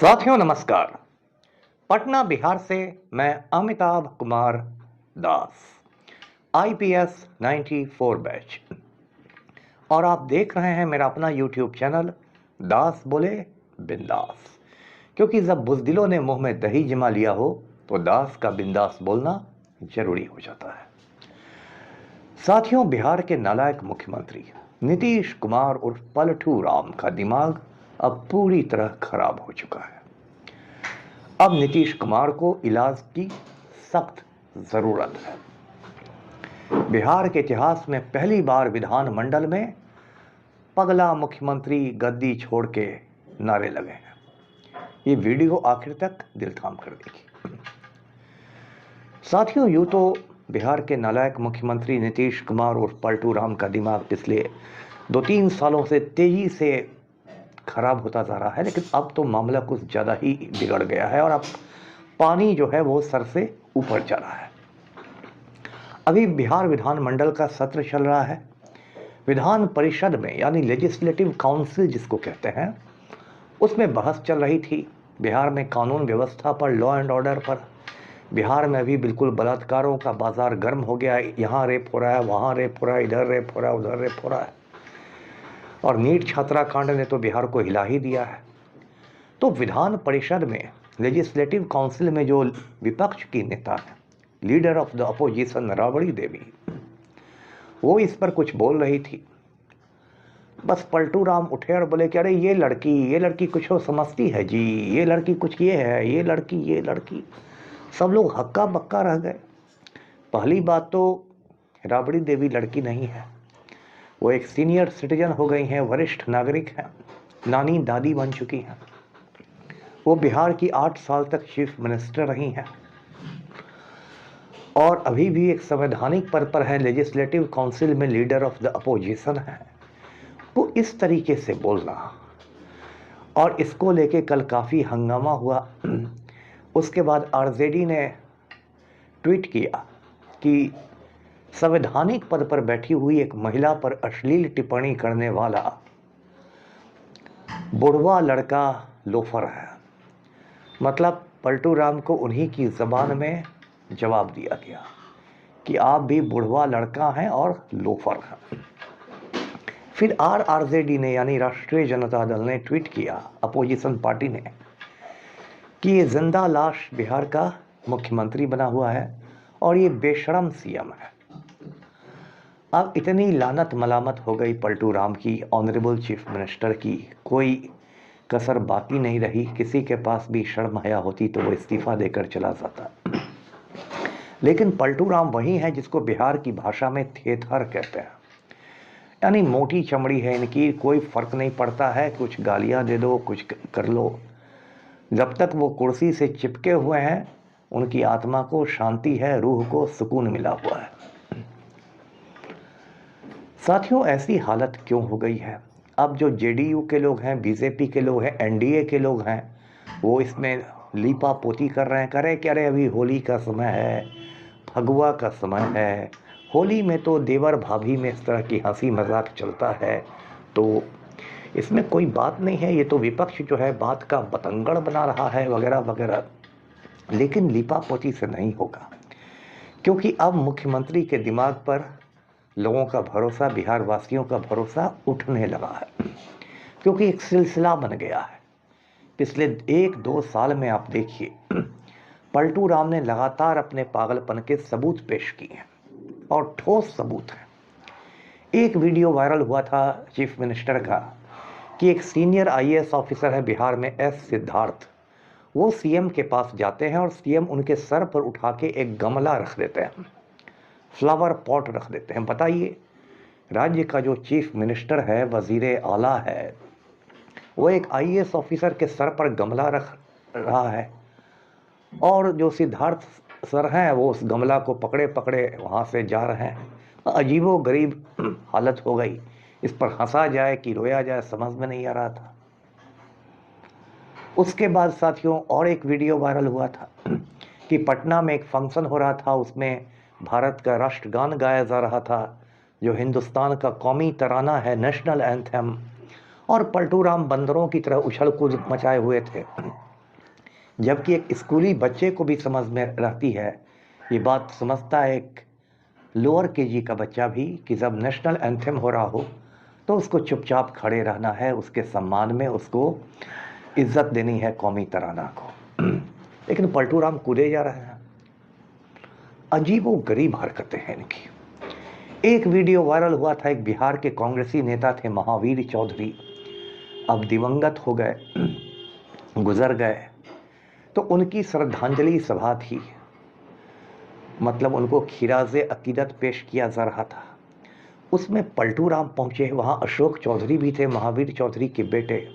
साथियों नमस्कार। पटना बिहार से मैं अमिताभ कुमार दास, आईपीएस 94 बैच, और आप देख रहे हैं मेरा अपना यूट्यूब चैनल दास बोले बिंदास। क्योंकि जब बुज़दिलों ने मुंह में दही जमा लिया हो तो दास का बिंदास बोलना जरूरी हो जाता है। साथियों, बिहार के नालायक मुख्यमंत्री नीतीश कुमार उर्फ पलटू राम का दिमाग अब पूरी तरह खराब हो चुका है। अब नीतीश कुमार को इलाज की सख्त जरूरत है। बिहार के इतिहास में पहली बार विधानमंडल में पगला मुख्यमंत्री गद्दी छोड़ के नारे लगे हैं। ये वीडियो आखिर तक दिल थाम कर देखिए। साथियों, यूं तो बिहार के नालायक मुख्यमंत्री नीतीश कुमार और पलटू राम का दिमाग पिछले 2-3 सालों से तेजी से खराब होता जा रहा है, लेकिन अब तो मामला कुछ ज़्यादा ही बिगड़ गया है और अब पानी जो है वो सर से ऊपर जा रहा है। अभी बिहार विधानमंडल का सत्र चल रहा है। विधान परिषद में यानी लेजिस्लेटिव काउंसिल जिसको कहते हैं, उसमें बहस चल रही थी बिहार में कानून व्यवस्था पर, लॉ एंड ऑर्डर पर। बिहार में अभी बिल्कुल बलात्कारों का बाजार गर्म हो गया है। यहाँ रेप हो रहा है, वहाँ रेप हो रहा है, इधर रेप हो रहा है, उधर रेप हो रहा है। और नीट छात्रा कांड ने तो बिहार को हिला ही दिया है। तो विधान परिषद में लेजिस्लेटिव काउंसिल में जो विपक्ष की नेता है, leader of the opposition Rabri Devi, वो इस पर कुछ बोल रही थी। बस पलटू राम उठे और बोले कि अरे ये लड़की कुछ हो समझती है जी, ये लड़की कुछ ये है, ये लड़की। सब लोग हक्का बक्का रह गए। पहली बात तो राबड़ी देवी लड़की नहीं है, वो एक सीनियर सिटीजन हो गई हैं, वरिष्ठ नागरिक हैं, नानी दादी बन चुकी हैं। वो बिहार की 8 साल तक चीफ मिनिस्टर रही हैं और अभी भी एक संवैधानिक पद पर है, लेजिस्लेटिव काउंसिल में लीडर ऑफ द अपोजिशन है। वो इस तरीके से बोलना, और इसको लेके कल काफ़ी हंगामा हुआ। उसके बाद आरजेडी ने ट्वीट किया कि संवैधानिक पद पर बैठी हुई एक महिला पर अश्लील टिप्पणी करने वाला बुढ़वा लड़का लोफर है। मतलब पलटू राम को उन्हीं की ज़बान में जवाब दिया गया कि आप भी बुढ़वा लड़का हैं और लोफर हैं। फिर आरजेडी ने यानी राष्ट्रीय जनता दल ने ट्वीट किया, अपोजिशन पार्टी ने, कि ये जिंदा लाश बिहार का मुख्यमंत्री बना हुआ है और ये बेशरम सीएम है। अब इतनी लानत मलामत हो गई पलटू राम की, ऑनरेबल चीफ मिनिस्टर की, कोई कसर बाकी नहीं रही। किसी के पास भी शर्म हया होती तो वो इस्तीफा देकर चला जाता। लेकिन पलटू राम वही है जिसको बिहार की भाषा में थेथर कहते हैं, यानी मोटी चमड़ी है इनकी, कोई फर्क नहीं पड़ता है, कुछ गालियां दे दो, कुछ कर लो। जब तक वो कुर्सी से चिपके हुए हैं उनकी आत्मा को शांति है, रूह को सुकून मिला हुआ है। साथियों, ऐसी हालत क्यों हो गई है? अब जो जेडीयू के लोग हैं, बीजेपी के लोग हैं, एनडीए के लोग हैं, वो इसमें लीपा पोती कर रहे हैं, करें कि अरे अभी होली का समय है, फगुआ का समय है, होली में तो देवर भाभी में इस तरह की हंसी मजाक चलता है, तो इसमें कोई बात नहीं है, ये तो विपक्ष जो है बात का बतंगड़ बना रहा है वगैरह वगैरह। लेकिन लीपा पोती से नहीं होगा, क्योंकि अब मुख्यमंत्री के दिमाग पर लोगों का भरोसा, बिहार वासियों का भरोसा उठने लगा है, क्योंकि एक सिलसिला बन गया है। पिछले 1-2 साल में आप देखिए, पलटू राम ने लगातार अपने पागलपन के सबूत पेश किए हैं और ठोस सबूत हैं। एक वीडियो वायरल हुआ था चीफ मिनिस्टर का कि एक सीनियर आईएएस ऑफिसर है बिहार में, एस सिद्धार्थ, वो सीएम के पास जाते हैं और सीएम उनके सर पर उठा के एक गमला रख देते हैं, फ्लावर पॉट रख देते हैं। बताइए, राज्य का जो चीफ मिनिस्टर है, वजीर आला है, वो एक आईएएस ऑफिसर के सर पर गमला रख रहा है, और जो सिद्धार्थ सर हैं वो उस गमला को पकड़े पकड़े वहाँ से जा रहे हैं। अजीबो गरीब हालत हो गई। इस पर हंसा जाए कि रोया जाए समझ में नहीं आ रहा था। उसके बाद साथियों और एक वीडियो वायरल हुआ था कि पटना में एक फंक्शन हो रहा था, उसमें भारत का राष्ट्रगान गाया जा रहा था, जो हिंदुस्तान का कौमी तराना है, नेशनल एंथम, और पलटू राम बंदरों की तरह उछल कूद मचाए हुए थे। जबकि एक स्कूली बच्चे को भी समझ में रहती है, ये बात समझता है एक लोअर केजी का बच्चा भी, कि जब नेशनल एंथम हो रहा हो तो उसको चुपचाप खड़े रहना है, उसके सम्मान में उसको इज्जत देनी है कौमी तराना को। लेकिन पलटू राम कूदे जा रहे हैं। अजीबो गरीब हरकतें हैं इनकी। एक वीडियो वायरल हुआ था, एक बिहार के कांग्रेसी नेता थे महावीर चौधरी, अब दिवंगत हो गए, गुजर गए, तो उनकी श्रद्धांजलि सभा थी, मतलब उनको खिराजे अकीदत पेश किया जा रहा था। उसमें पलटू राम पहुंचे, वहां अशोक चौधरी भी थे, महावीर चौधरी के बेटे।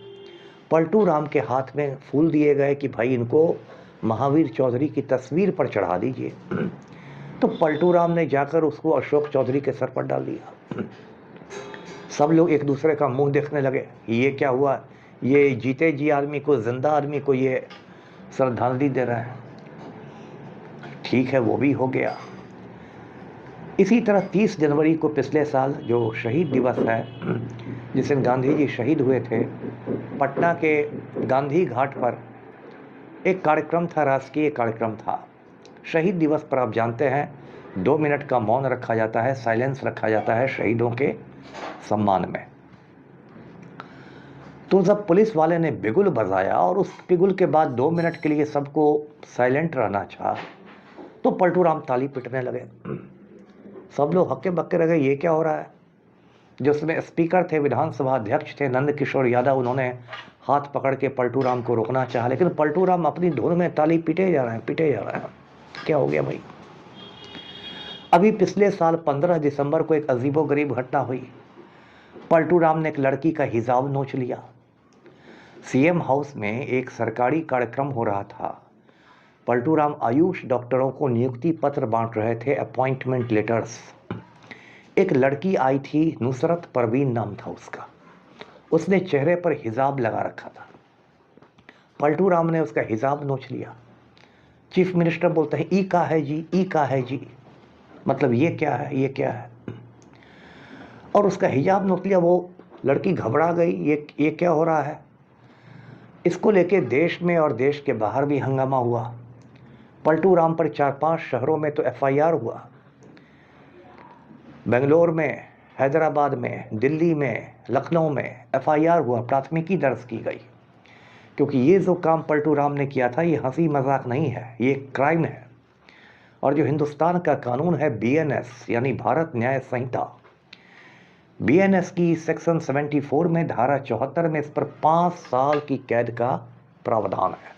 पलटू राम के हाथ में फूल दिए गए कि भाई इनको महावीर चौधरी की तस्वीर पर चढ़ा दीजिए। तो पलटू राम ने जाकर उसको अशोक चौधरी के सर पर डाल दिया। सब लोग एक दूसरे का मुंह देखने लगे, ये क्या हुआ, ये जीते जी आदमी को, जिंदा आदमी को ये श्रद्धांजलि दे रहा है। ठीक है, वो भी हो गया। इसी तरह 30 जनवरी को पिछले साल जो शहीद दिवस है, जिस दिन गांधी जी शहीद हुए थे, पटना के गांधी घाट पर एक कार्यक्रम था, राजकीय कार्यक्रम था। शहीद दिवस पर आप जानते हैं 2 मिनट का मौन रखा जाता है, साइलेंस रखा जाता है शहीदों के सम्मान में। तो जब पुलिस वाले ने बिगुल बजाया और उस बिगुल के बाद 2 मिनट के लिए सबको साइलेंट रहना चाहा, तो पलटू राम ताली पीटने लगे। सब लोग हक्के बक्के रह गए, ये क्या हो रहा है। जो उसमें स्पीकर थे, विधानसभा अध्यक्ष थे नंद किशोर यादव, उन्होंने हाथ पकड़ के पलटू राम को रोकना चाहा, लेकिन पलटू राम अपनी धुन में ताली पीटे जा रहे हैं, पीटे जा रहे हैं। क्या हो गया भाई। अभी पिछले साल 15 दिसंबर को एक अजीबोगरीब घटना हुई। पलटू राम ने एक लड़की का हिजाब नोच लिया। सीएम हाउस में एक सरकारी कार्यक्रम हो रहा था। पलटू राम आयुष डॉक्टरों को नियुक्ति पत्र बांट रहे थे, अपॉइंटमेंट लेटर्स। एक लड़की आई थी, नुसरत परवीन नाम था उसका। उसने चेहरे पर हिजाब लगा रखा था। पलटू राम ने उसका हिजाब नोच लिया। चीफ मिनिस्टर बोलते हैं, ई का है जी, ई का है जी, मतलब ये क्या है, ये क्या है। और उसका हिजाब नोच लिया। वो लड़की घबरा गई, ये क्या हो रहा है। इसको लेके देश में और देश के बाहर भी हंगामा हुआ। पलटू राम पर 4-5 शहरों में तो एफआईआर हुआ। बेंगलोर में, हैदराबाद में, दिल्ली में, लखनऊ में एफआईआर हुआ, प्राथमिकी दर्ज की गई। क्योंकि ये जो काम पलटू राम ने किया था, ये हंसी मजाक नहीं है, ये क्राइम है। और जो हिंदुस्तान का कानून है बीएनएस, यानी भारत न्याय संहिता, बीएनएस की सेक्शन 74 में धारा 74 में इस पर 5 साल की कैद का प्रावधान है।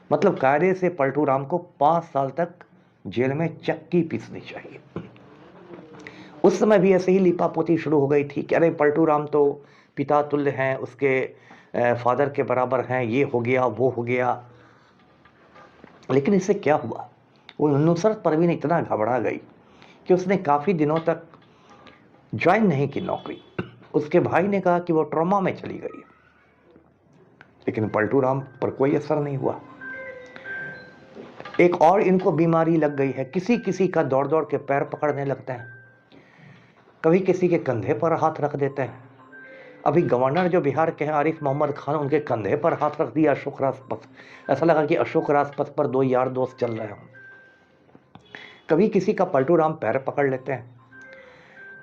मतलब कायदे से पलटू राम को 5 साल तक जेल में चक्की पीसनी चाहिए। उस समय भी ऐसे ही लीपापोती शुरू हो गई थी कि अरे पलटू राम तो पिता तुल्य हैं, उसके फादर के बराबर हैं, ये हो गया, वो हो गया। लेकिन इससे क्या हुआ, वो नुसरत परवीन इतना घबरा गई कि उसने काफ़ी दिनों तक ज्वाइन नहीं की नौकरी। उसके भाई ने कहा कि वो ट्रॉमा में चली गई। लेकिन पलटू राम पर कोई असर नहीं हुआ। एक और इनको बीमारी लग गई है, किसी किसी का दौड़ दौड़ के पैर पकड़ने लगते हैं, कभी किसी के कंधे पर हाथ रख देते हैं। अभी गवर्नर जो बिहार के हैं आरिफ मोहम्मद खान, उनके कंधे पर हाथ रख दिया अशोक राजपथ। ऐसा लगा कि अशोक राजपथ पर 2 यार दोस्त चल रहे हों। कभी किसी का पलटू राम पैर पकड़ लेते हैं।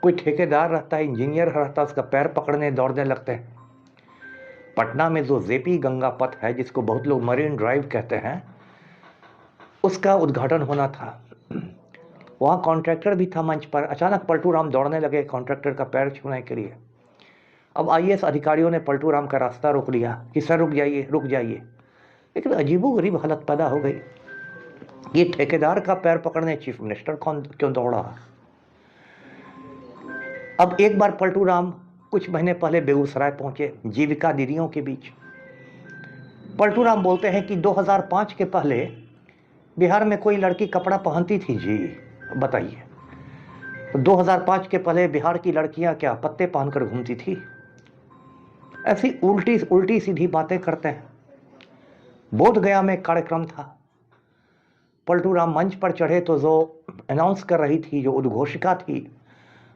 कोई ठेकेदार रहता है, इंजीनियर रहता है, उसका पैर पकड़ने दौड़ने लगते हैं। पटना में जो जेपी गंगा पथ है, जिसको बहुत लोग मरीन ड्राइव कहते हैं, उसका उद्घाटन होना था। वहाँ कॉन्ट्रैक्टर भी था मंच पर। अचानक पलटू राम दौड़ने लगे कॉन्ट्रैक्टर का पैर छूने के लिए। अब आईएएस अधिकारियों ने पलटू राम का रास्ता रोक लिया कि सर रुक जाइए, रुक जाइए। लेकिन अजीबोगरीब हालत पैदा हो गई। ये ठेकेदार का पैर पकड़ने चीफ मिनिस्टर क्यों दौड़ा। अब एक बार पलटू राम कुछ महीने पहले बेगूसराय पहुंचे, जीविका दीदियों के बीच। पलटू राम बोलते हैं कि 2005 के पहले बिहार में कोई लड़की कपड़ा पहनती थी जी, बताइए। 2005 के पहले बिहार की लड़कियां क्या पत्ते पहनकर घूमती थी। ऐसी उल्टी उल्टी सीधी बातें करते हैं। बोधगया में एक कार्यक्रम था। पलटू राम मंच पर चढ़े तो जो अनाउंस कर रही थी, जो उद्घोषिका थी,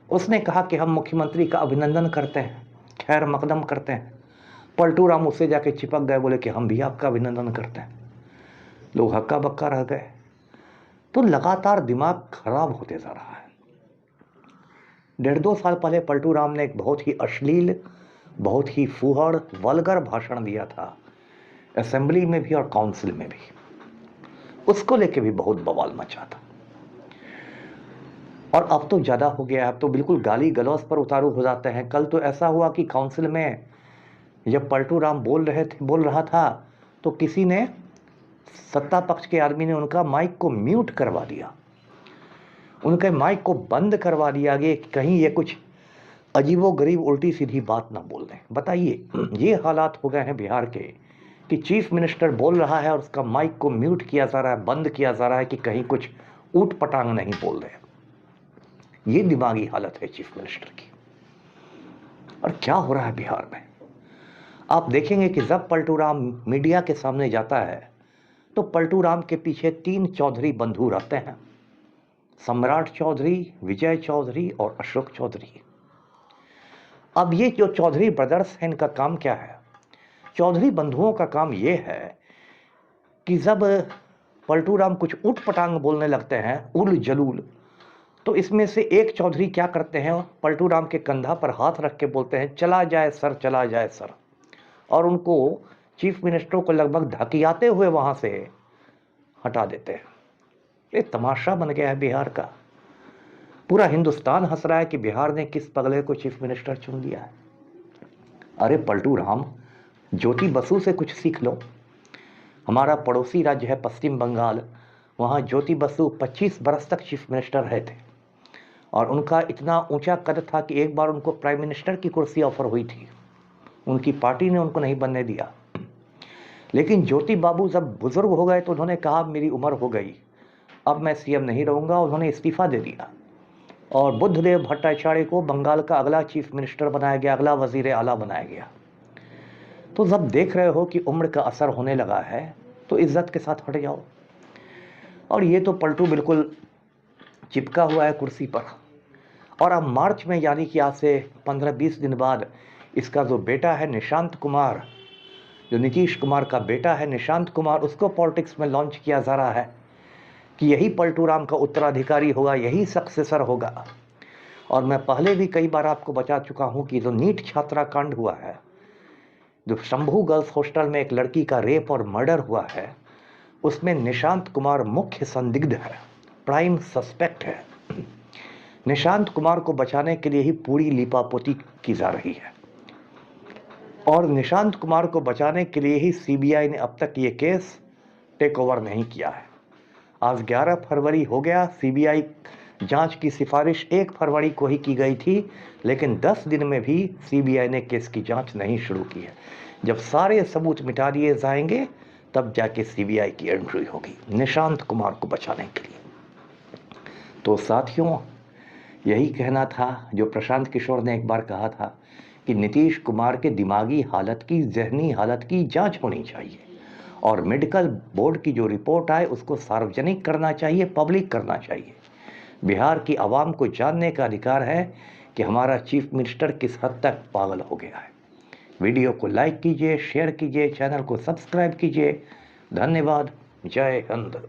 उसने कहा कि हम मुख्यमंत्री का अभिनंदन करते हैं, खैर मकदम करते हैं। पलटू राम उससे जाके चिपक गए, बोले कि हम भी आपका अभिनंदन करते हैं। लोग हक्का बक्का रह गए। तो लगातार दिमाग खराब होते जा रहा है। 1.5-2 साल पहले पलटू राम ने एक बहुत ही अश्लील, बहुत ही फूहड़, वल्गर भाषण दिया था, असेंबली में भी और काउंसिल में भी। उसको लेके भी बहुत बवाल मचा था। और अब तो ज़्यादा हो गया, अब तो बिल्कुल गाली गलौज पर उतारू हो जाते हैं। कल तो ऐसा हुआ कि काउंसिल में जब पलटू राम बोल रहा था, तो किसी ने, सत्ता पक्ष के आदमी ने उनका माइक को म्यूट करवा दिया, उनके माइक को बंद करवा दिया कि कहीं ये कुछ अजीबोगरीब उल्टी सीधी बात ना बोल दें। बताइए, ये हालात हो गए हैं बिहार के कि चीफ मिनिस्टर बोल रहा है और उसका माइक को म्यूट किया जा रहा है, बंद किया जा रहा है कि कहीं कुछ ऊट पटांग नहीं बोल रहे। ये दिमागी हालत है चीफ मिनिस्टर की। और क्या हो रहा है बिहार में, आप देखेंगे कि जब पलटू राम मीडिया के सामने जाता है तो पलटू राम के पीछे 3 चौधरी बंधु रहते हैं, सम्राट चौधरी, विजय चौधरी और अशोक चौधरी। अब ये जो चौधरी ब्रदर्स हैं, इनका काम क्या है? चौधरी बंधुओं का काम ये है कि जब पलटू राम कुछ उठ पटांग बोलने लगते हैं, उल जलूल, तो इसमें से एक चौधरी क्या करते हैं, पलटू राम के कंधा पर हाथ रख के बोलते हैं, चला जाए सर, चला जाए सर, और उनको, चीफ मिनिस्टर को लगभग धकियाते हुए वहां से हटा देते हैं। ये तमाशा बन गया है बिहार का। पूरा हिंदुस्तान हंस रहा है कि बिहार ने किस पगले को चीफ मिनिस्टर चुन लिया है। अरे पलटू राम, ज्योति बसु से कुछ सीख लो। हमारा पड़ोसी राज्य है पश्चिम बंगाल, वहाँ ज्योति बसु 25 बरस तक चीफ मिनिस्टर रहे थे और उनका इतना ऊंचा कद था कि एक बार उनको प्राइम मिनिस्टर की कुर्सी ऑफर हुई थी, उनकी पार्टी ने उनको नहीं बनने दिया। लेकिन ज्योति बाबू जब बुजुर्ग हो गए तो उन्होंने कहा मेरी उम्र हो गई, अब मैं सीएम नहीं रहूँगा, उन्होंने इस्तीफा दे दिया और बुद्धदेव भट्टाचार्य को बंगाल का अगला चीफ मिनिस्टर बनाया गया, अगला वजीर आला बनाया गया। तो जब देख रहे हो कि उम्र का असर होने लगा है तो इज्जत के साथ हट जाओ। और ये तो पलटू बिल्कुल चिपका हुआ है कुर्सी पर। और अब मार्च में, यानी कि आज से 15-20 दिन बाद, इसका जो बेटा है निशांत कुमार, जो नीतीश कुमार का बेटा है निशांत कुमार, उसको पॉलिटिक्स में लॉन्च किया जा रहा है कि यही पलटू राम का उत्तराधिकारी होगा, यही सक्सेसर होगा। और मैं पहले भी कई बार आपको बता चुका हूं कि जो नीट छात्रा कांड हुआ है, जो शंभू गर्ल्स हॉस्टल में एक लड़की का रेप और मर्डर हुआ है, उसमें निशांत कुमार मुख्य संदिग्ध है, प्राइम सस्पेक्ट है। निशांत कुमार को बचाने के लिए ही पूरी लीपापोती की जा रही है और निशांत कुमार को बचाने के लिए ही सीबीआई ने अब तक ये केस टेक ओवर नहीं किया है। आज 11 फरवरी हो गया, सीबीआई जांच की सिफारिश 1 फरवरी को ही की गई थी, लेकिन 10 दिन में भी सीबीआई ने केस की जांच नहीं शुरू की है। जब सारे सबूत मिटा दिए जाएंगे तब जाके सीबीआई की एंट्री होगी निशांत कुमार को बचाने के लिए। तो साथियों, यही कहना था जो प्रशांत किशोर ने एक बार कहा था कि नीतीश कुमार के दिमागी हालत की, जहनी हालत की जांच होनी चाहिए और मेडिकल बोर्ड की जो रिपोर्ट आए उसको सार्वजनिक करना चाहिए, पब्लिक करना चाहिए। बिहार की आवाम को जानने का अधिकार है कि हमारा चीफ मिनिस्टर किस हद तक पागल हो गया है। वीडियो को लाइक कीजिए, शेयर कीजिए, चैनल को सब्सक्राइब कीजिए। धन्यवाद। जय हिंद।